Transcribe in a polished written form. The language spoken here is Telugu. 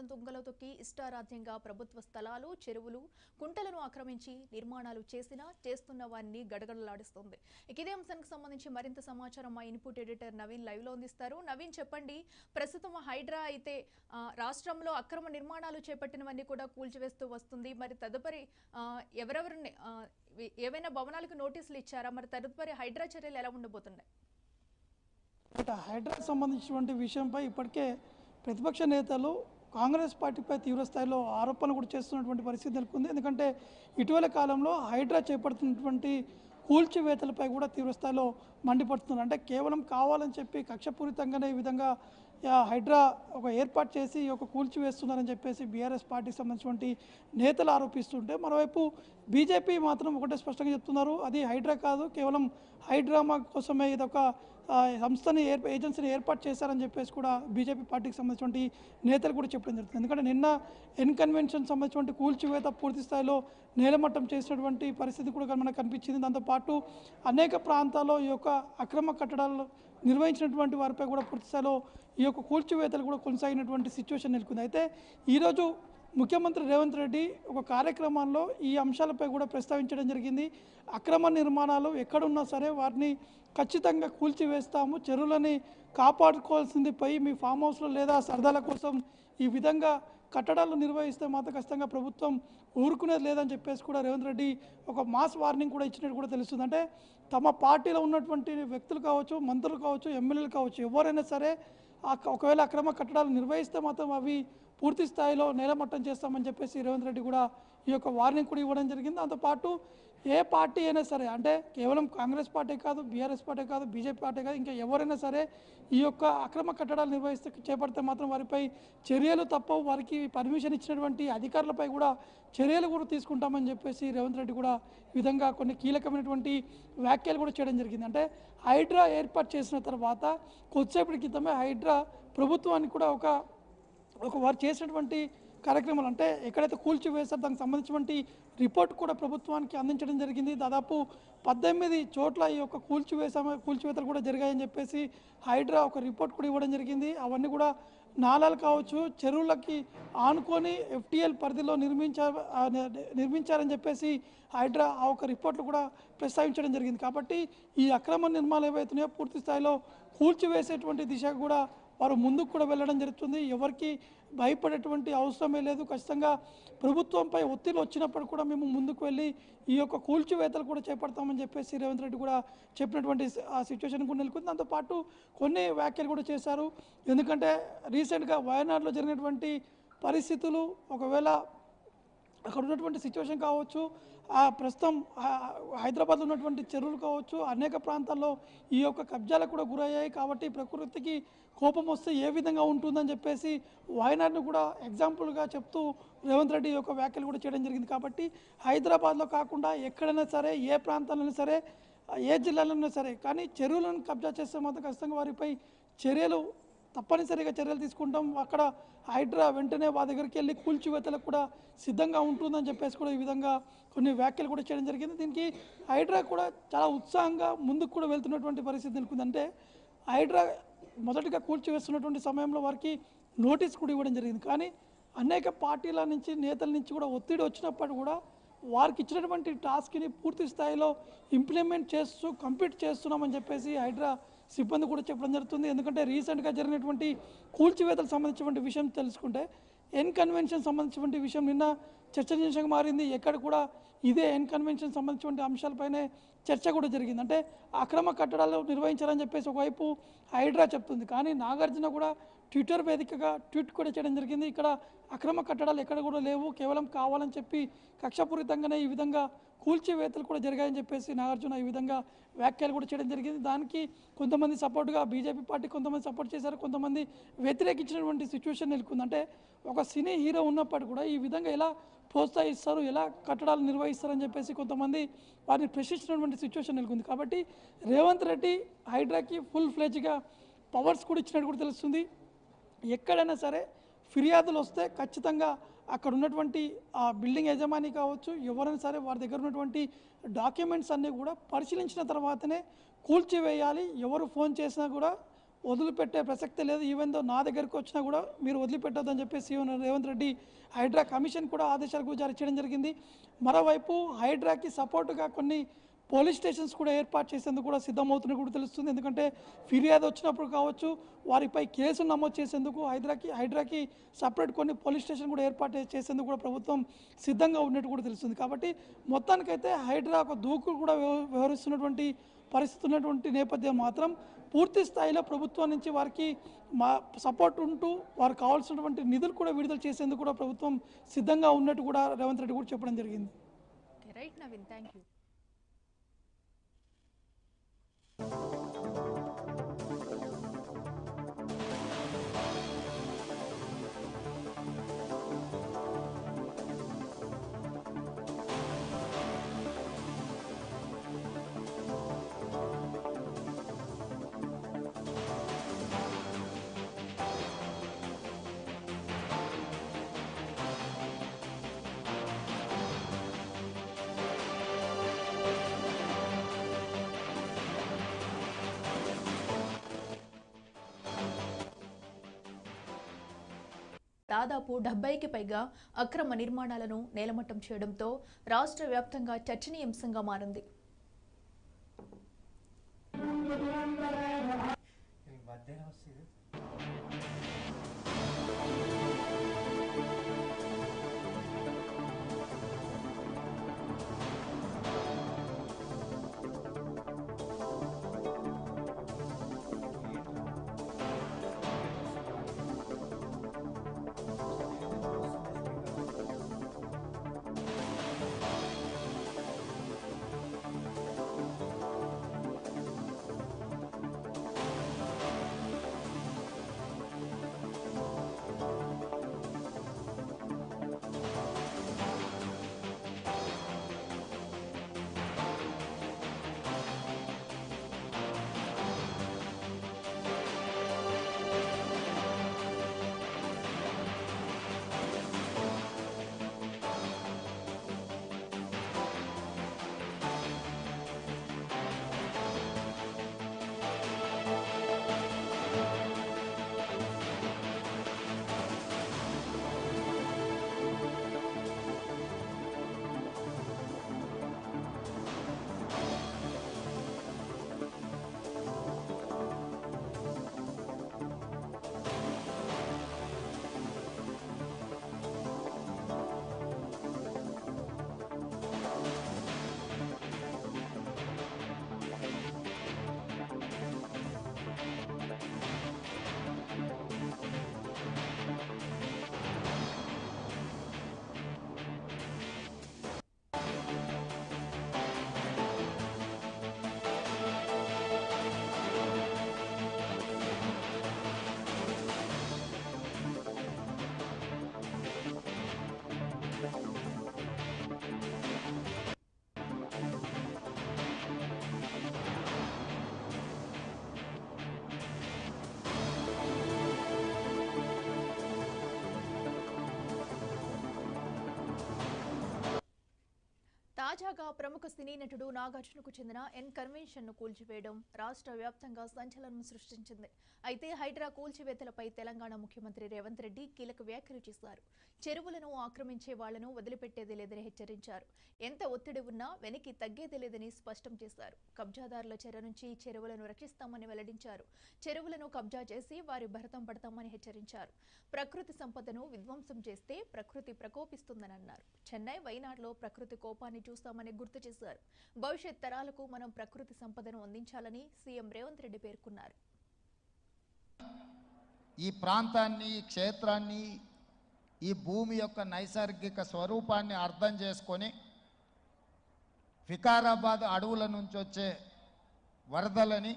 చట్టాలను తుంగలో తొక్కి ఇష్టారాజ్యంగా ప్రభుత్వ స్థలాలు, చెరువులు, కుంటలను ఆక్రమించి నిర్మాణాలు చేస్తున్న వారిని గడగడలాడిస్తోంది. ఇదే అంశానికి సంబంధించి మరింత సమాచారం మా ఇన్పుట్ ఎడిటర్ నవీన్ లైవ్ లో అందిస్తారు. నవీన్, చెప్పండి. ప్రస్తుతం హైడ్రా అయితే రాష్ట్రంలో అక్రమ నిర్మాణాలు చేపట్టినవన్నీ కూడా కూల్చివేస్తూ వస్తుంది. మరి తదుపరి ఎవరెవరిని ఏవైనా భవనాలకు నోటీసులు ఇచ్చారా? మరి తదుపరి హైడ్రా చర్యలు ఎలా ఉండబోతున్నాయి? హైడ్రాకు సంబంధించినటువంటి విషయంపై ఇప్పటికే ప్రతిపక్ష నేతలు కాంగ్రెస్ పార్టీపై తీవ్రస్థాయిలో ఆరోపణలు కూడా చేస్తున్నటువంటి పరిస్థితి నెలకొంది. ఎందుకంటే ఇటీవల కాలంలో హైడ్రా చేపడుతున్నటువంటి కూల్చివేతలపై కూడా తీవ్రస్థాయిలో మండిపడుతున్నారు. అంటే కేవలం కావాలని చెప్పి కక్షపూరితంగానే ఈ విధంగా హైడ్రా ఒక ఏర్పాటు చేసి ఒక కూల్చివేస్తున్నారని చెప్పేసి బీఆర్ఎస్ పార్టీకి సంబంధించినటువంటి నేతలు ఆరోపిస్తుంటే, మరోవైపు బీజేపీ మాత్రం ఒకటే స్పష్టంగా చెప్తున్నారు, అది హైడ్రా కాదు, కేవలం హైడ్రామా కోసమే ఇదొక సంస్థని ఏజెన్సీని ఏర్పాటు చేశారని చెప్పేసి కూడా బీజేపీ పార్టీకి సంబంధించినటువంటి నేతలు కూడా చెప్పడం జరుగుతుంది. ఎందుకంటే నిన్న కన్వెన్షన్ సంబంధించినటువంటి కూల్చివేత పూర్తి స్థాయిలో నేలమట్టం చేసినటువంటి పరిస్థితి కూడా మనకు కనిపించింది. దాంతోపాటు అనేక ప్రాంతాల్లో ఈ యొక్క అక్రమ కట్టడాలు నిర్వహించినటువంటి వారిపై కూడా పూర్తి స్థాయిలో ఈ యొక్క కూల్చివేతలు కూడా కొనసాగినటువంటి సిచ్యువేషన్ నెలకొంది. అయితే ఈరోజు ముఖ్యమంత్రి రేవంత్ రెడ్డి ఒక కార్యక్రమాల్లో ఈ అంశాలపై కూడా ప్రస్తావించడం జరిగింది. అక్రమ నిర్మాణాలు ఎక్కడున్నా సరే వారిని ఖచ్చితంగా కూల్చివేస్తాము, చెరువులని కాపాడుకోవాల్సింది పోయి మీ ఫామ్ హౌస్లో లేదా సరదాల కోసం ఈ విధంగా కట్టడాలు నిర్వహిస్తే మాత్రం ఖచ్చితంగా ప్రభుత్వం ఊరుకునేది లేదని చెప్పేసి కూడా రేవంత్ రెడ్డి ఒక మాస్ వార్నింగ్ కూడా ఇచ్చినట్టు కూడా తెలుస్తుంది. అంటే తమ పార్టీలో ఉన్నటువంటి వ్యక్తులు కావచ్చు, మంత్రులు కావచ్చు, ఎమ్మెల్యేలు కావచ్చు, ఎవరైనా సరే ఒకవేళ అక్రమ కట్టడాలు నిర్వహిస్తే మాత్రం అవి పూర్తి స్థాయిలో నేలమట్టం చేస్తామని చెప్పేసి రేవంత్ రెడ్డి కూడా ఈ యొక్క వార్నింగ్ కూడా ఇవ్వడం జరిగింది. దాంతోపాటు ఏ పార్టీ అయినా సరే, అంటే కేవలం కాంగ్రెస్ పార్టీ కాదు, బీఆర్ఎస్ పార్టీ కాదు, బీజేపీ పార్టీ కాదు, ఇంకా ఎవరైనా సరే ఈ యొక్క అక్రమ కట్టడాలు చేపడితే మాత్రం వారిపై చర్యలు తప్పవు, వారికి పర్మిషన్ ఇచ్చినటువంటి అధికారులపై కూడా చర్యలు కూడా తీసుకుంటామని చెప్పేసి రేవంత్ రెడ్డి కూడా ఈ విధంగా కొన్ని కీలకమైనటువంటి వ్యాఖ్యలు కూడా చేయడం జరిగింది. అంటే హైడ్రా ఏర్పాటు చేసిన తర్వాత కొద్దిసేపటి క్రితమే హైడ్రా ప్రభుత్వానికి కూడా ఒక వారు చేసినటువంటి కార్యక్రమాలు, అంటే ఎక్కడైతే కూల్చివేశారో దానికి సంబంధించినటువంటి రిపోర్ట్ కూడా ప్రభుత్వానికి అందించడం జరిగింది. దాదాపు 18 చోట్ల ఈ యొక్క కూల్చివేతలు కూడా జరిగాయని చెప్పేసి హైడ్రా ఒక రిపోర్ట్ కూడా ఇవ్వడం జరిగింది. అవన్నీ కూడా నాలాలు కావచ్చు, చెరువులకి ఆనుకొని FTL పరిధిలో నిర్మించారని చెప్పేసి హైడ్రా ఆ ఒక రిపోర్ట్లు కూడా ప్రస్తావించడం జరిగింది. కాబట్టి ఈ అక్రమ నిర్మాణాలు ఏవైతున్నాయో పూర్తి స్థాయిలో కూల్చివేసేటువంటి దిశగా కూడా వారు ముందుకు కూడా వెళ్ళడం జరుగుతుంది. ఎవరికి భయపడేటువంటి అవసరమే లేదు. ఖచ్చితంగా ప్రభుత్వంపై ఒత్తిడి వచ్చినప్పుడు కూడా మేము ముందుకు వెళ్ళి ఈ యొక్క కూల్చివేతలు కూడా చేపడతామని చెప్పేసి రేవంత్ రెడ్డి కూడా చెప్పినటువంటి ఆ సిచ్యువేషన్ కూడా నెలకొంది. దాంతోపాటు కొన్ని వ్యాఖ్యలు కూడా చేశారు. ఎందుకంటే రీసెంట్గా వయనాడులో జరిగినటువంటి పరిస్థితులు, ఒకవేళ అక్కడ ఉన్నటువంటి సిచ్యువేషన్ కావచ్చు, ప్రస్తుతం హైదరాబాద్లో ఉన్నటువంటి చెరువులు కావచ్చు, అనేక ప్రాంతాల్లో ఈ యొక్క కబ్జాలకు కూడా గురయ్యాయి. కాబట్టి ప్రకృతికి కోపం వస్తే ఏ విధంగా ఉంటుందని చెప్పేసి వయనాడును కూడా ఎగ్జాంపుల్గా చెప్తూ రేవంత్ రెడ్డి యొక్క వ్యాఖ్యలు కూడా చేయడం జరిగింది. కాబట్టి హైదరాబాద్లో కాకుండా ఎక్కడైనా సరే, ఏ ప్రాంతాలైనా సరే, ఏ జిల్లాలోనైనా సరే, కానీ చెరువులను కబ్జా చేస్తే మాత్రం ఖచ్చితంగా వారిపై తప్పనిసరిగా చర్యలు తీసుకుంటాం. అక్కడ హైడ్రా వెంటనే వారి దగ్గరికి వెళ్ళి కూల్చివేతలకు కూడా సిద్ధంగా ఉంటుందని చెప్పేసి కూడా ఈ విధంగా కొన్ని వ్యాఖ్యలు కూడా చేయడం జరిగింది. దీనికి హైడ్రా కూడా చాలా ఉత్సాహంగా ముందుకు కూడా వెళ్తున్నటువంటి పరిస్థితి నెలకొంది. అంటే హైడ్రా మొదటిగా కూల్చివేస్తున్నటువంటి సమయంలో వారికి నోటీస్ కూడా ఇవ్వడం జరిగింది. కానీ అనేక పార్టీల నుంచి, నేతల నుంచి కూడా ఒత్తిడి వచ్చినప్పుడు కూడా వారికి ఇచ్చినటువంటి టాస్క్ని పూర్తి స్థాయిలో కంప్లీట్ చేస్తున్నామని చెప్పేసి హైడ్రా సిబ్బంది కూడా చెప్పడం జరుగుతుంది. ఎందుకంటే రీసెంట్గా జరిగినటువంటి కూల్చివేతలకు సంబంధించినటువంటి విషయం తెలుసుకుంటే కన్వెన్షన్ సంబంధించినటువంటి విషయం నిన్న చర్చనీయాంశంగా మారింది. ఎక్కడ కూడా ఇదే కన్వెన్షన్ సంబంధించినటువంటి అంశాలపైనే చర్చ కూడా జరిగింది. అంటే అక్రమ కట్టడాలు నిర్వహించాలని చెప్పేసి ఒకవైపు హైడ్రా చెప్తుంది, కానీ నాగార్జున కూడా ట్విట్టర్ వేదికగా ట్వీట్ కూడా చేయడం జరిగింది. ఇక్కడ అక్రమ కట్టడాలు ఎక్కడ కూడా లేవు, కేవలం కావాలని చెప్పి కక్షపూరితంగానే ఈ విధంగా కూల్చివేతలు కూడా జరిగాయని చెప్పేసి నాగార్జున ఈ విధంగా వ్యాఖ్యలు కూడా చేయడం జరిగింది. దానికి కొంతమంది సపోర్ట్గా బీజేపీ పార్టీ కొంతమంది సపోర్ట్ చేశారు, కొంతమంది వ్యతిరేకించినటువంటి సిచ్యువేషన్ నెలకొంది. అంటే ఒక సినీ హీరో ఉన్నప్పటికీ కూడా ఈ విధంగా ఎలా ప్రోత్సహిస్తారు, ఎలా కట్టడాలు నిర్వహిస్తారని చెప్పేసి కొంతమంది వారిని ప్రశ్నించినటువంటి సిచ్యువేషన్ నెలకొంది. కాబట్టి రేవంత్ రెడ్డి హైడ్రాకి ఫుల్ ఫ్లెడ్జ్గా పవర్స్ కూడా ఇచ్చినట్టు కూడా తెలుస్తుంది. ఎక్కడైనా సరే ఫిర్యాదులు వస్తే ఖచ్చితంగా అక్కడ ఉన్నటువంటి బిల్డింగ్ యజమాని కావచ్చు, ఎవరైనా సరే వారి దగ్గర ఉన్నటువంటి డాక్యుమెంట్స్ అన్నీ కూడా పరిశీలించిన తర్వాతనే కూల్చివేయాలి. ఎవరు ఫోన్ చేసినా కూడా వదిలిపెట్టే ప్రసక్తే లేదు. ఈవెన్ దో నా దగ్గరికి వచ్చినా కూడా మీరు వదిలిపెట్టొద్దని చెప్పేసి సీఎం రేవంత్ రెడ్డి హైడ్రా కమిషన్ కూడా ఆదేశాలు కూడా జారీ చేయడం జరిగింది. మరోవైపు హైడ్రాకి సపోర్టుగా కొన్ని పోలీస్ స్టేషన్స్ కూడా ఏర్పాటు చేసేందుకు కూడా సిద్ధమవుతున్నట్టు కూడా తెలుస్తుంది. ఎందుకంటే ఫిర్యాదు వచ్చినప్పుడు కావచ్చు, వారిపై కేసులు నమోదు చేసేందుకు హైడ్రాకి సపరేట్ కొన్ని పోలీస్ స్టేషన్ కూడా ఏర్పాటు చేసేందుకు కూడా ప్రభుత్వం సిద్ధంగా ఉన్నట్టు కూడా తెలుస్తుంది. కాబట్టి మొత్తానికైతే హైడ్రా ఒక దూకుడు కూడా వ్యవహరిస్తున్నటువంటి పరిస్థితి ఉన్నటువంటి నేపథ్యం మాత్రం పూర్తి స్థాయిలో ప్రభుత్వం నుంచి వారికి సపోర్ట్ ఉంటూ వారికి కావాల్సినటువంటి నిధులు కూడా విడుదల చేసేందుకు కూడా ప్రభుత్వం సిద్ధంగా ఉన్నట్టు కూడా రేవంత్ రెడ్డి కూడా చెప్పడం జరిగింది. Right Naveen, thank you. దాదాపు 70కి పైగా అక్రమ నిర్మాణాలను నేలమట్టం చేయడంతో రాష్ట్ర వ్యాప్తంగా చర్చనీయాంశంగా మారింది. తాజాగా ప్రముఖ సినీ నటుడు నాగార్జునకు చెందిన కన్వెన్షన్ను కూల్చివేయడం రాష్ట్ర వ్యాప్తంగా సంచలనం సృష్టించింది. అయితే హైడ్రా కూల్చివేతలపై తెలంగాణ ముఖ్యమంత్రి రేవంత్ రెడ్డి కీలక వ్యాఖ్యలు చేశారు. చెరువులను ఆక్రమించే వాళ్లను వదిలిపెట్టేది లేదని హెచ్చరించారు. ఎంత ఒత్తిడి ఉన్నా వెనక్కి తగ్గేది లేదని స్పష్టం చేశారు. కబ్జాదారుల చెర నుంచి చెరువులను రక్షిస్తామని వెల్లడించారు. చెరువులను కబ్జా చేసి వారి భరతం పడతామని హెచ్చరించారు. ప్రకృతి సంపదను విధ్వంసం చేస్తే ప్రకృతి ప్రకోపిస్తుందని అన్నారు. చెన్నై, వైనాడులో ప్రకృతి కోపాన్ని చూస్తామని గుర్తు చేశారు. భవిష్యత్ తరాలకు మనం ప్రకృతి సంపదను అందించాలని సీఎం రేవంత్ రెడ్డి పేర్కొన్నారు. ఈ ప్రాంతాన్ని, ఈ క్షేత్రాన్ని, ఈ భూమి యొక్క నైసర్గిక స్వరూపాన్ని అర్థం చేసుకొని వికారాబాద్ అడవుల నుంచి వచ్చే వరదలని